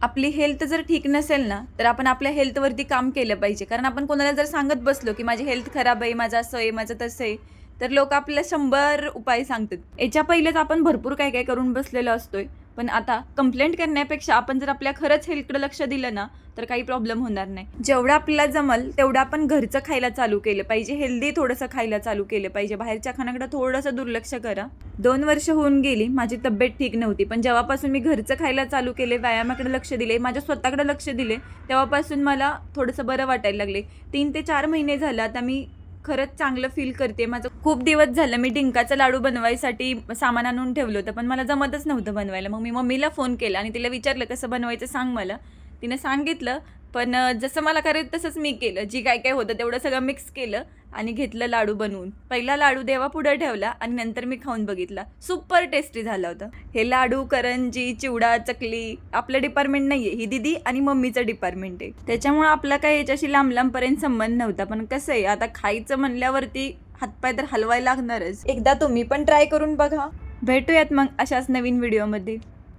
आपली हेल्थ जर ठीक नसेल ना, तर आपण आपल्या हेल्थवरती काम केलं पाहिजे. कारण आपण कोणाला जर सांगत बसलो, की माझी हेल्थ खराब आहे, माझं असं आहे, माझं तसं आहे, तर लोकं आपल्याला 100 उपाय सांगतात. याच्या पहिलेच आपण भरपूर काय-काय करून बसलेलो असतोय. पण आता कंप्लेंट करण्यापेक्षा आपण जर आपल्या खरंच हेल्थकडे लक्ष दिलं ना, तर काही प्रॉब्लेम होणार नाही. जेवढं आपल्याला जमल तेवढं आपण घरचं खायला चालू केलं पाहिजे. हेल्दी थोडंसं खायला चालू केलं पाहिजे. बाहेरच्या खाण्याकडे थोडंसं दुर्लक्ष करा. 2 वर्ष होऊन गेली, माझी तब्येत ठीक नव्हती. पण जेव्हापासून मी घरचं खायला चालू केले, व्यायामाकडे लक्ष दिले, माझ्या स्वतःकडे लक्ष दिले, तेव्हापासून मला थोडंसं बरं वाटायला लागले. 3 ते 4 महिने झालं आता मी खरंच चांगलं फील करते. माझं खूप दिवस झालं मी डिंकाचा लाडू बनवायसाठी सामान आणून ठेवलं होतं, पण मला जमतच नव्हतं बनवायला. मग मी मम्मीला फोन केला आणि तिला विचारलं, "कसं बनवायचं सांग मला." तिने सांगितलं, पण जसं मला करायचं तसंच मी केलं. जी काय-काय होतं तेवढं सगळं मिक्स केलं आणि घेतलं लाडू बनवून. पहिला लाडू देवापुढं ठेवला आणि नंतर मी खाऊन बघितला. सुपर टेस्टी झालं होतं. हे लाडू, करंजी, चिवडा, चकली आपलं डिपार्टमेंट नाहीये. ही दीदी आणि मम्मीचं डिपार्टमेंट आहे. त्याच्यामुळं आपला काही याच्याशी लांब-लांबपर्यंत संबंध नव्हता. पण कसं आहे, आता खायचं म्हणल्यावरती हातपाय तर हलवायला लागणारच. एकदा तुम्ही पण ट्राय करून बघा. भेटूयात मग अशाच नवीन व्हिडिओमध्ये.